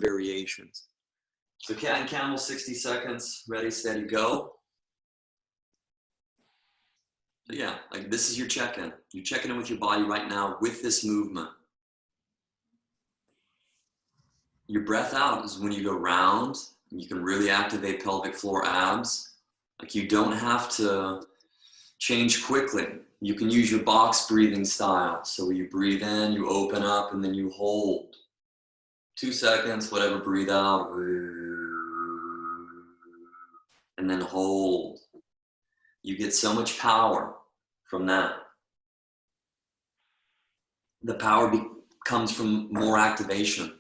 variations. So cat and camel, 60 seconds, ready, steady, go. So yeah, like this is your check-in. You're checking in with your body right now with this movement. Your breath out is when you go round. You can really activate pelvic floor abs. Like you don't have to change quickly. You can use your box breathing style. So you breathe in, you open up, and then you hold. 2 seconds, whatever, breathe out. And then hold. You get so much power from that. The power comes from more activation.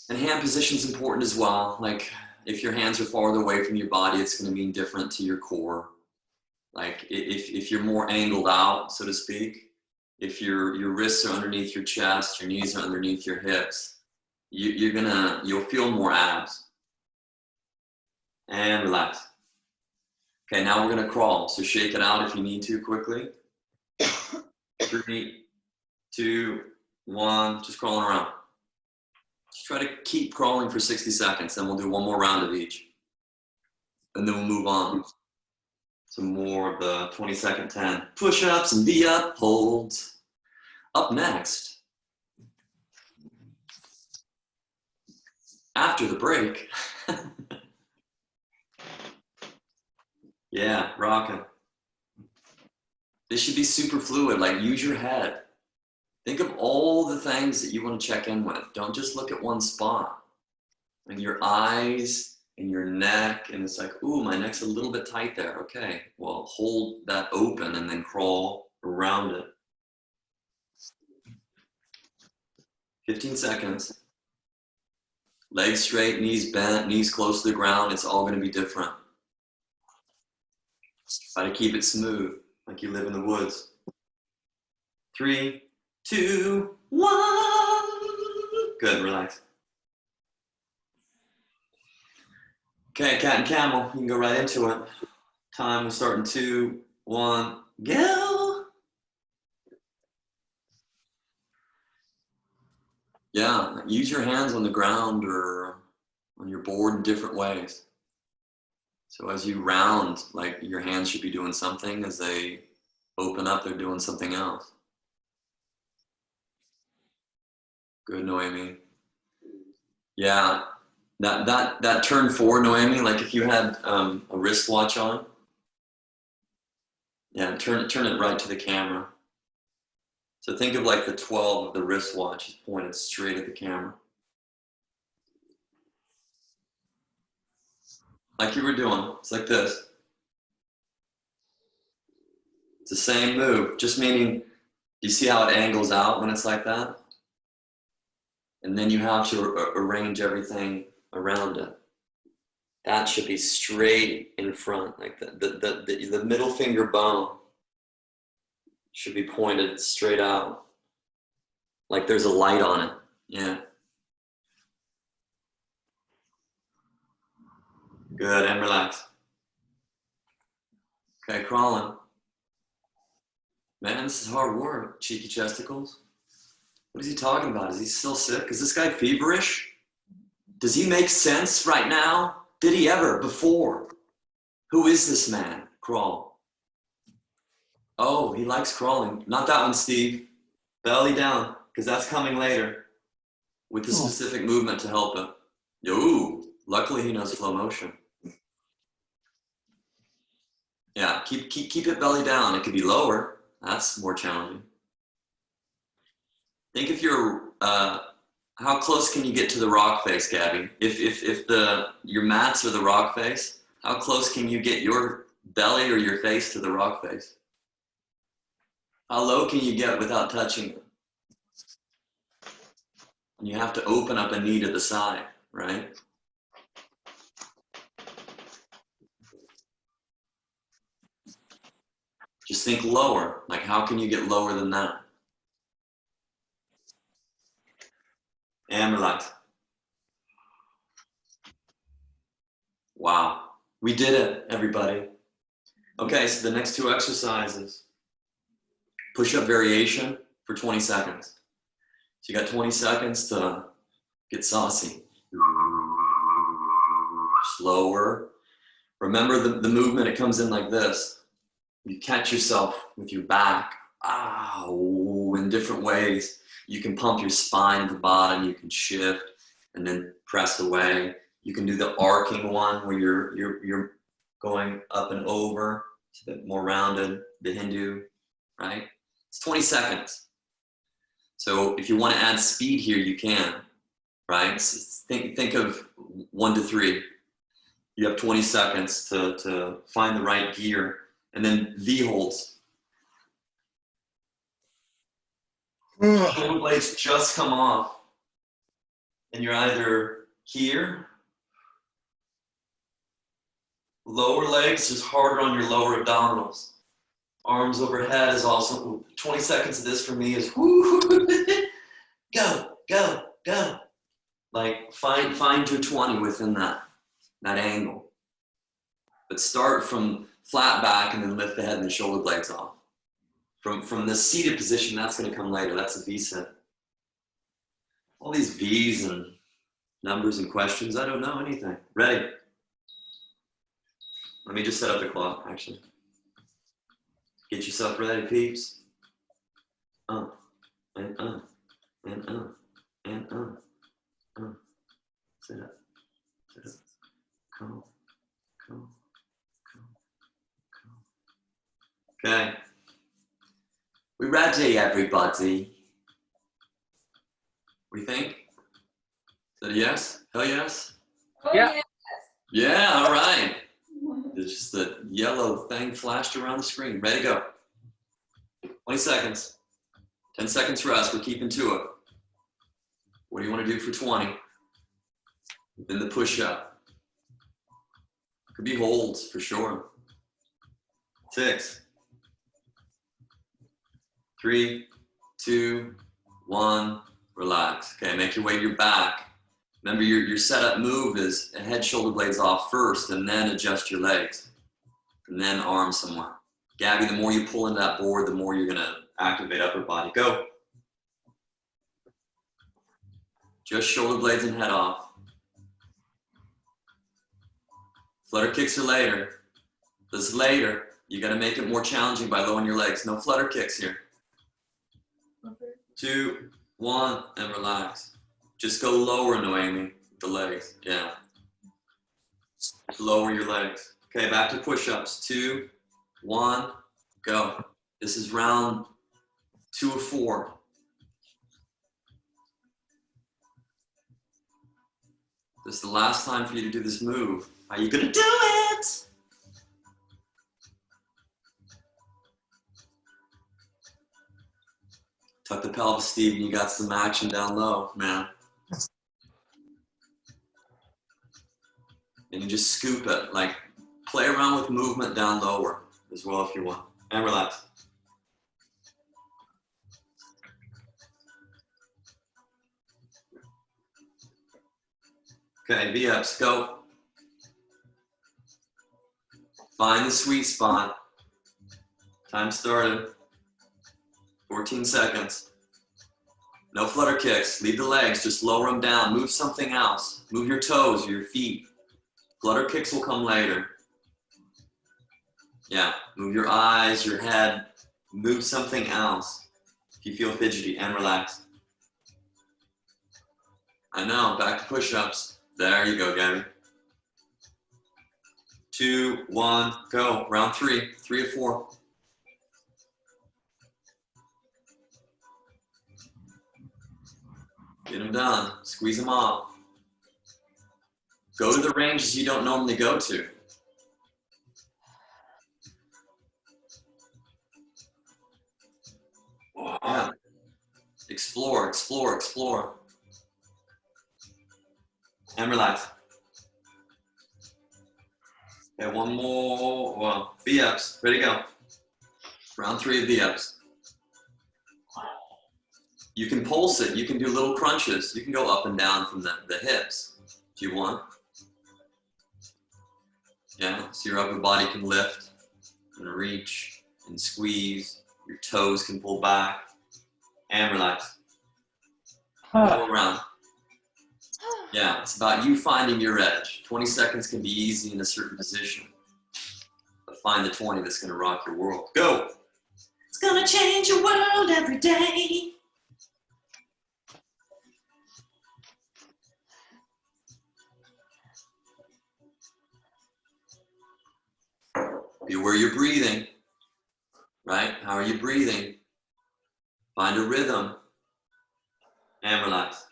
And hand position is important as well. Like if your hands are farther away from your body, it's going to mean different to your core. Like if you're more angled out, so to speak, if your wrists are underneath your chest, your knees are underneath your hips, you'll feel more abs. And relax. Okay, now we're gonna crawl. So shake it out if you need to quickly. 3, 2, 1, just crawling around. Just try to keep crawling for 60 seconds, then we'll do one more round of each. And then we'll move on to more of the 20-second 10. Push-ups and V-up, holds. Up next, after the break, yeah, rocking. This should be super fluid, like use your head. Think of all the things that you want to check in with. Don't just look at one spot. And your eyes and your neck, and it's like, ooh, my neck's a little bit tight there. Okay, well, hold that open and then crawl around it. 15 seconds. Legs straight, knees bent, knees close to the ground. It's all going to be different. Try to keep it smooth, like you live in the woods. 3, 2, 1. Good, relax. Okay, cat and camel, you can go right into it. Time will start in 2, 1, go. Yeah, use your hands on the ground or on your board in different ways. So as you round, like your hands should be doing something. As they open up, they're doing something else. Good, Noemi. Yeah, that turn forward, Noemi, like if you had a wristwatch on, yeah, turn it right to the camera. So think of like the 12 of the wristwatch is pointed straight at the camera. Like you were doing, it's like this. It's the same move, just meaning, you see how it angles out when it's like that? And then you have to arrange everything around it. That should be straight in front, like the middle finger bone should be pointed straight out, like there's a light on it. Yeah. Good, and relax. Okay, crawling. Man, this is hard work, cheeky chesticles. What is he talking about? Is he still sick? Is this guy feverish? Does he make sense right now? Did he ever before? Who is this man? Crawl. Oh, he likes crawling. Not that one, Steve. Belly down, because that's coming later with the specific movement to help him. Yo, luckily he knows flow motion. Yeah, keep it belly down. It could be lower. That's more challenging. Think if you're, how close can you get to the rock face, Gabby? If your mats are the rock face, how close can you get your belly or your face to the rock face? How low can you get without touching it? And you have to open up a knee to the side, right? Just think lower. Like, how can you get lower than that? And relax. Wow. We did it, everybody. Okay, so the next 2 exercises. Push-up variation for 20 seconds. So you got 20 seconds to get saucy. Slower. Remember the movement, it comes in like this. You catch yourself with your back, in different ways. You can pump your spine at the bottom, you can shift and then press away. You can do the arcing one where you're going up and over. It's a bit more rounded, the Hindu, right? It's 20 seconds. So if you want to add speed here, you can, right? So think of 1 to 3. You have 20 seconds to find the right gear, and then V holds. Shoulder blades just come off, and you're either here, lower legs just harder on your lower abdominals. Arms overhead is also, 20 seconds of this for me is whoo, go, go, go. Like find your 20 within that angle. But start from flat back and then lift the head and the shoulder blades off. From the seated position, that's going to come later. That's a V set. All these V's and numbers and questions, I don't know anything. Ready? Let me just set up the clock, actually. Get yourself ready, peeps. And Sit up. Sit up. Come. Okay. We ready, everybody? What do you think? Is that a yes? Hell yes? Oh, yeah. Yeah, all right. There's just the yellow thing flashed around the screen. Ready to go. 20 seconds. 10 seconds rest. We're keeping to it. What do you want to do for 20? Then the push-up. Could be holds for sure. 6, 3, 2, 1. Relax. Okay, make your way to your back. Remember, your setup move is head, shoulder blades off first, and then adjust your legs, and then arms somewhere. Gabby, the more you pull into that board, the more you're going to activate upper body. Go. Just shoulder blades and head off. Flutter kicks are later. This is later. You got to make it more challenging by lowering your legs. No flutter kicks here. 2, 1, and relax. Just go lower, Noemi, the legs. Yeah. Just lower your legs. Okay, back to push-ups. 2, 1, go. This is round 2 of 4. This is the last time for you to do this move. Are you gonna do it? Tuck the pelvis, Steve, and you got some action down low, man. And you just scoop it, like play around with movement down lower as well if you want. And relax. Okay, V-ups, go. Find the sweet spot. Time started. 14 seconds. No flutter kicks. Leave the legs. Just lower them down. Move something else. Move your toes or your feet. Flutter kicks will come later. Yeah. Move your eyes, your head. Move something else. If you feel fidgety, and relax. I know. Back to push-ups. There you go, Gabby. 2, 1, go. Round 3. 3 of 4. Get them done. Squeeze them off. Go to the ranges you don't normally go to. Yeah. Explore, explore, explore. And relax. Okay, one more. Well, V-ups. Ready to go. Round 3 of V-ups. You can pulse it. You can do little crunches. You can go up and down from the hips if you want. Yeah, so your upper body can lift and reach and squeeze. Your toes can pull back and relax. Go around. Yeah, it's about you finding your edge. 20 seconds can be easy in a certain position. But find the 20 that's going to rock your world. Go! It's going to change your world every day. Be aware you're breathing, right? How are you breathing? Find a rhythm and relax.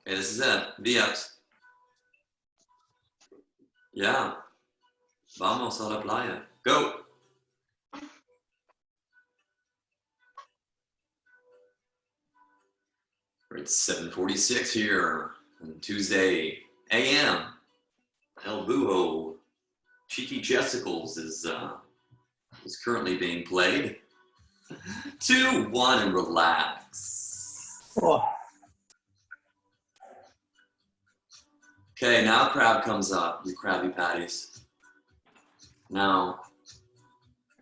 Okay, this is it. V-ups. Yeah. Vamos a la playa. Go. It's 7:46 here on Tuesday a.m. El Bujo. Cheeky Chesticles is currently being played. 2, 1, and relax. Oh. Okay, now crab comes up, you Krabby Patties. Now,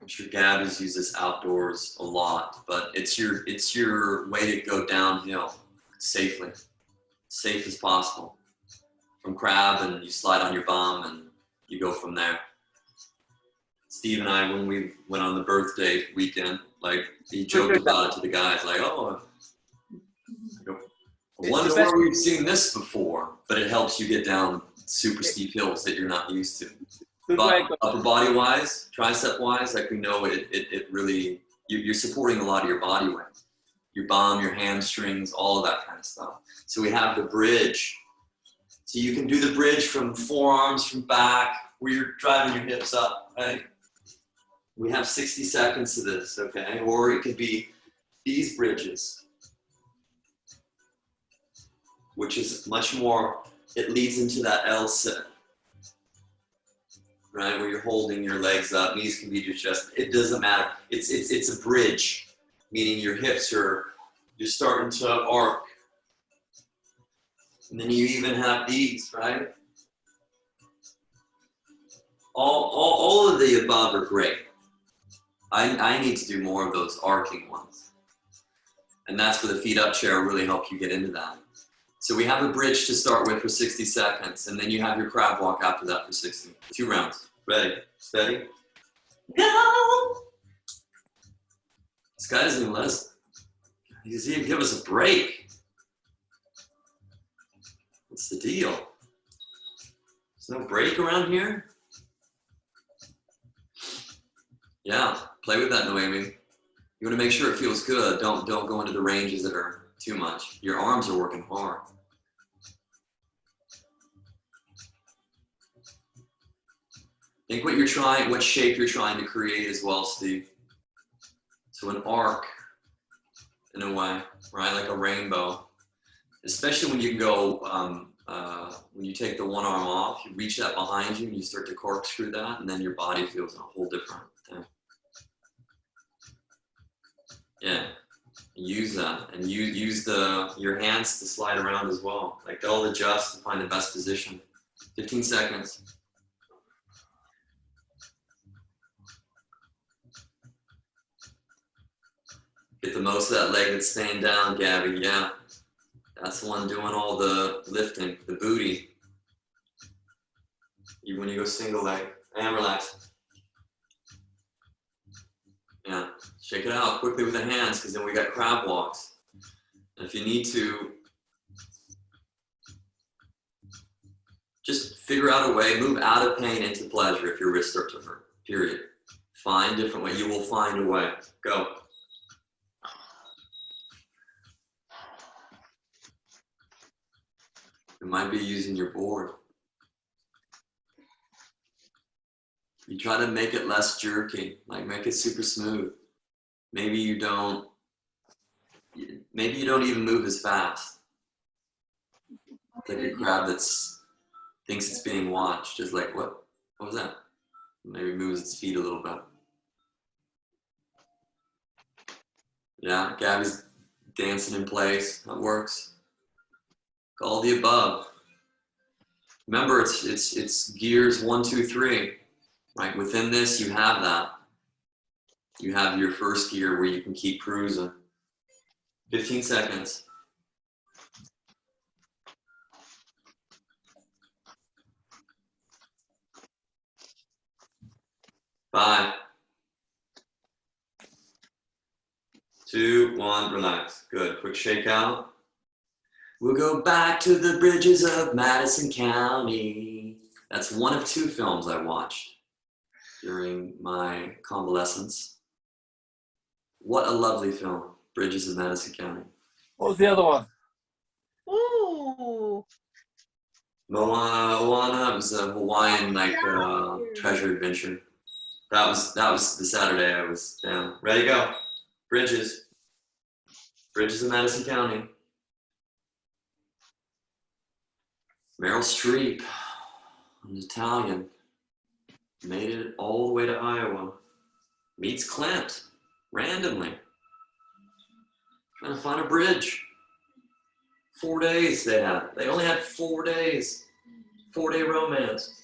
I'm sure Gab has used this outdoors a lot, but it's your way to go downhill safely, safe as possible. From crab, and you slide on your bum, and you go from there. Steve and I, when we went on the birthday weekend, like, he joked about it to the guys, like, oh, I wonder where we've seen this before, but it helps you get down super steep hills that you're not used to. But upper body wise, tricep wise, like, we know it really, you're supporting a lot of your body weight. Your bum, your hamstrings, all of that kind of stuff. So we have the bridge. So you can do the bridge from forearms, from back, where you're driving your hips up, right? We have 60 seconds to this, okay? Or it could be these bridges, which is much more, it leads into that L sit, right? Where you're holding your legs up, knees can be just, it doesn't matter. It's a bridge, meaning your hips you're starting to arc. And then you even have these, right? All of the above are great. I need to do more of those arcing ones. And that's where the feet up chair will really help you get into that. So we have a bridge to start with for 60 seconds, and then you have your crab walk after that for 60. 2 rounds. Ready, steady, go! This guy doesn't even let us, he doesn't even give us a break. What's the deal? There's no break around here? Yeah, play with that, Noemi. You want to make sure it feels good. Don't go into the ranges that are too much. Your arms are working hard. Think what you're trying, what shape you're trying to create as well, Steve. So an arc, in a way, right? Like a rainbow. Especially when you can go, when you take the one arm off, you reach that behind you and you start to corkscrew that, and then your body feels a whole different thing. Yeah, use that, and use your hands to slide around as well. Like, they'll adjust to find the best position. 15 seconds. Get the most of that leg that's staying down, Gabby. Yeah, that's the one doing all the lifting, the booty. Even when you go single leg, and relax. Yeah, shake it out quickly with the hands, because then we got crab walks. And if you need to, just figure out a way, move out of pain into pleasure if your wrists start to hurt, period. Find a different way, you will find a way. Go. You might be using your board. You try to make it less jerky, like make it super smooth. Maybe you don't even move as fast. It's like a crab that's thinks it's being watched, just like, what was that? Maybe moves its feet a little bit. Yeah, Gabby's dancing in place, that works. All the above. Remember, it's gears 1, 2, 3. Right, within this, you have that. You have your first gear where you can keep cruising. 15 seconds. 5, 2, 1, relax. Good. Quick shake out. We'll go back to the bridges of Madison County. That's one of 2 films I watched during my convalescence. What a lovely film, Bridges of Madison County. What was the other one? Ooh. Moana was a Hawaiian treasure adventure. That was the Saturday I was down. Ready to go. Bridges. Bridges of Madison County. Meryl Streep, an Italian, made it all the way to Iowa. Meets Clint, randomly. Trying to find a bridge. 4 days they had. They only had 4 days. 4-day romance.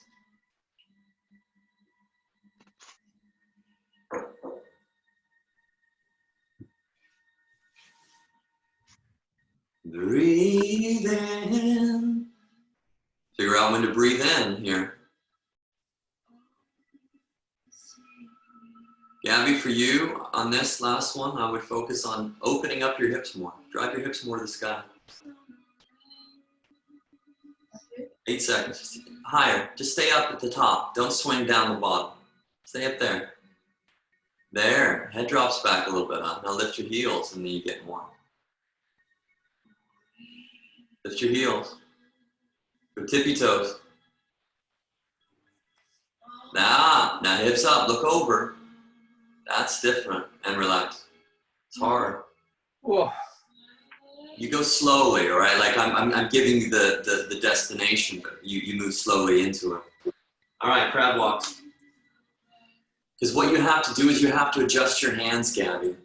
Breathe in. Figure out when to breathe in here. Gabby, for you, on this last one, I would focus on opening up your hips more. Drive your hips more to the sky. 8 seconds. Just higher. Just stay up at the top. Don't swing down the bottom. Stay up there. There. Head drops back a little bit, huh? Now lift your heels and then you get more. Lift your heels. Go tippy toes. Now hips up. Look over. That's different. And relax. It's hard. Whoa. You go slowly, all right? Like I'm giving you the destination, but you move slowly into it. All right, crab walks. Because what you have to do is you have to adjust your hands, Gabby.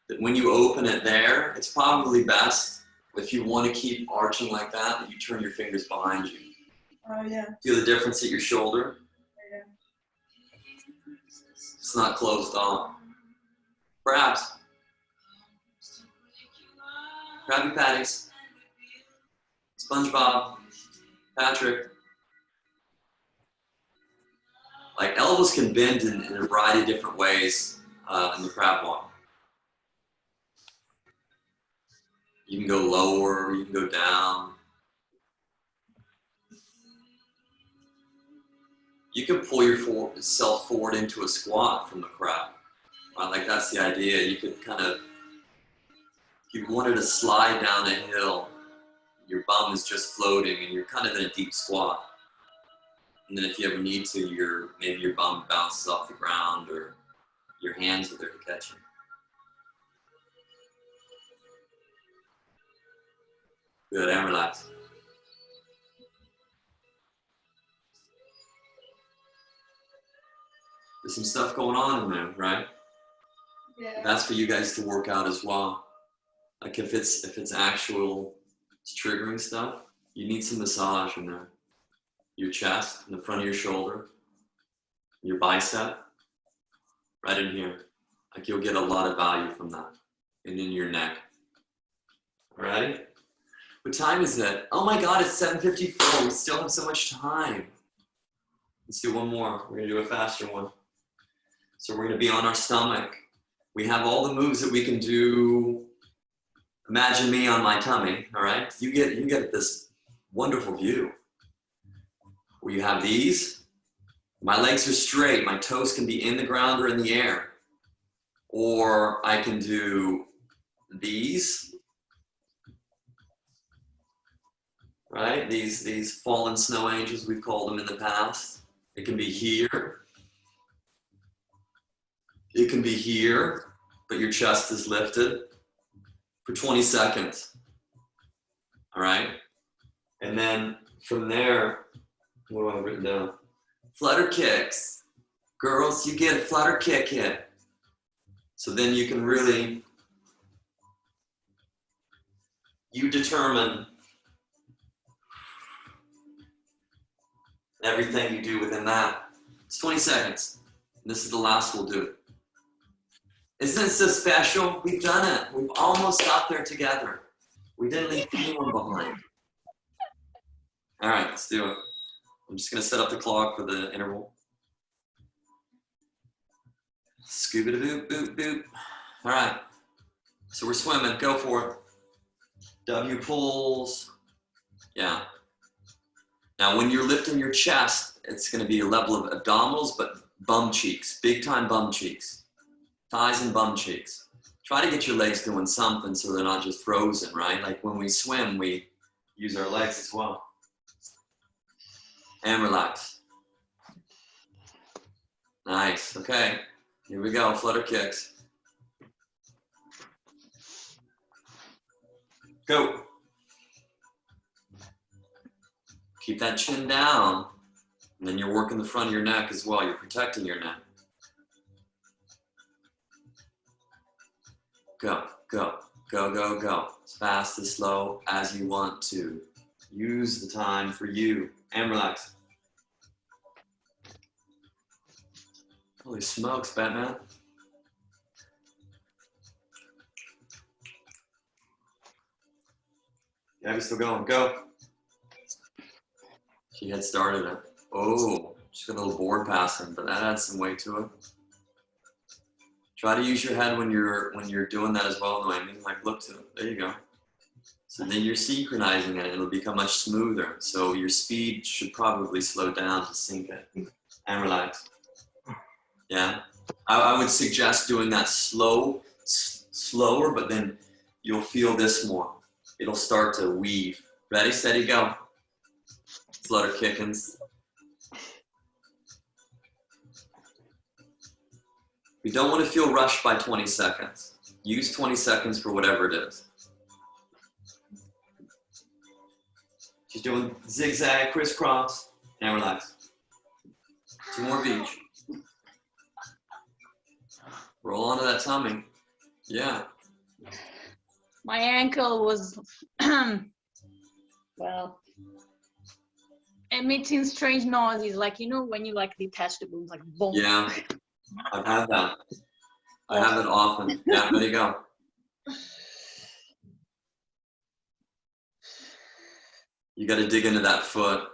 That when you open it there, it's probably best if you want to keep arching like that you turn your fingers behind you. Oh, yeah. Feel the difference at your shoulder? Yeah. It's not closed off. Crabs. Krabby Patties. SpongeBob. Patrick. Like elbows can bend in a variety of different ways in the crab walk. You can go lower, you can go down. You can pull yourself forward into a squat from the crab. Right? Like that's the idea. You could kind of, if you wanted to slide down a hill, your bum is just floating and you're kind of in a deep squat. And then if you ever need to, maybe your bum bounces off the ground or your hands are there to catch you. Good, and relax. There's some stuff going on in there, right? Yeah. That's for you guys to work out as well. Like if it's actual triggering stuff, you need some massage in there. Your chest, in the front of your shoulder, your bicep, right in here. Like you'll get a lot of value from that. And in your neck. Alrighty? What time is it? Oh my God, it's 7:54. We still have so much time. Let's do one more. We're gonna do a faster one. So we're gonna be on our stomach. We have all the moves that we can do. Imagine me on my tummy, all right? You get this wonderful view. Where you have these. My legs are straight. My toes can be in the ground or in the air. Or I can do these. Right? These fallen snow angels, we've called them in the past. It can be here. It can be here, but your chest is lifted for 20 seconds. All right? And then from there, what do I have written down? Flutter kicks. Girls, you get a flutter kick hit. So then you can really, you determine everything you do within that. It's 20 seconds. And this is the last we'll do. Isn't it so special? We've done it. We've almost got there together. We didn't leave anyone behind. All right, let's do it. I'm just gonna set up the clock for the interval. Scuba da boop, boop, boop. All right. So we're swimming. Go for it. W pulls. Yeah. Now, when you're lifting your chest, it's going to be a level of abdominals, but bum cheeks, big time bum cheeks, thighs and bum cheeks. Try to get your legs doing something so they're not just frozen, right? Like when we swim, we use our legs as well. And relax. Nice. Okay. Here we go. Flutter kicks. Go. Keep that chin down. And then you're working the front of your neck as well. You're protecting your neck. Go, go, go, go, go. As fast, as slow as you want to. Use the time for you. And relax. Holy smokes, Batman. Yeah, we're still going. Go. She had started it. Oh, she's got a little board passing, but that adds some weight to it. Try to use your head when you're doing that as well, Noemi. Like, look to it. There you go. So then you're synchronizing it, and it'll become much smoother. So your speed should probably slow down to sync it. And relax. Yeah. I would suggest doing that slower, but then you'll feel this more. It'll start to weave. Ready, steady, go. Flutter kickings. We don't want to feel rushed by 20 seconds. Use 20 seconds for whatever it is. She's doing zigzag, crisscross, and relax. 2 more of each. Roll onto that tummy. Yeah. My ankle was, well, emitting strange noises, like, you know, when you like detach the boom, like boom. Yeah, I've had that. I have it often. Yeah, there you go. You got to dig into that foot.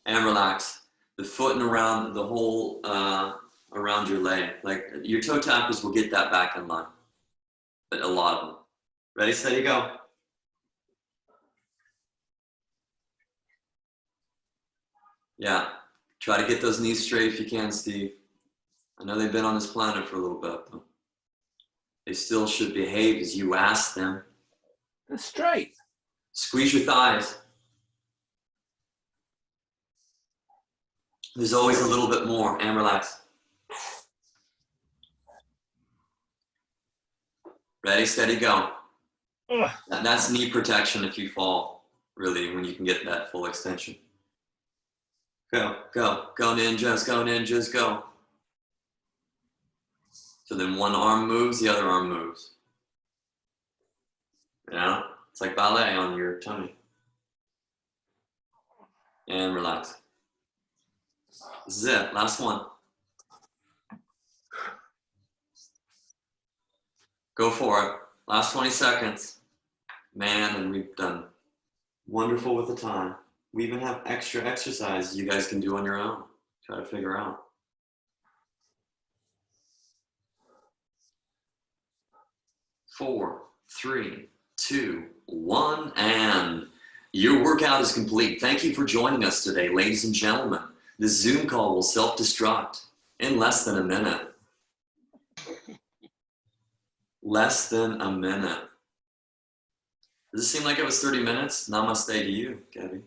And relax. The foot and around the whole, around your leg. Like your toe tappers will get that back in line. But a lot of them. Ready, steady, go. Yeah. Try to get those knees straight if you can, Steve. I know they've been on this planet for a little bit, but they still should behave as you ask them. They're straight. Squeeze your thighs. There's always a little bit more, and relax. Ready, steady, go. That's knee protection if you fall, really, when you can get that full extension. Go, go, go ninjas, go ninjas, go. So then one arm moves, the other arm moves. Yeah, it's like ballet on your tummy. And relax. This is it, last one. Go for it. Last 20 seconds. Man, and we've done wonderful with the time. We even have extra exercises you guys can do on your own. Try to figure out. Four, three, two, one, and your workout is complete. Thank you for joining us today, ladies and gentlemen. This Zoom call will self-destruct in less than a minute. Less than a minute. Does it seem like it was 30 minutes? Namaste to you, Gabby.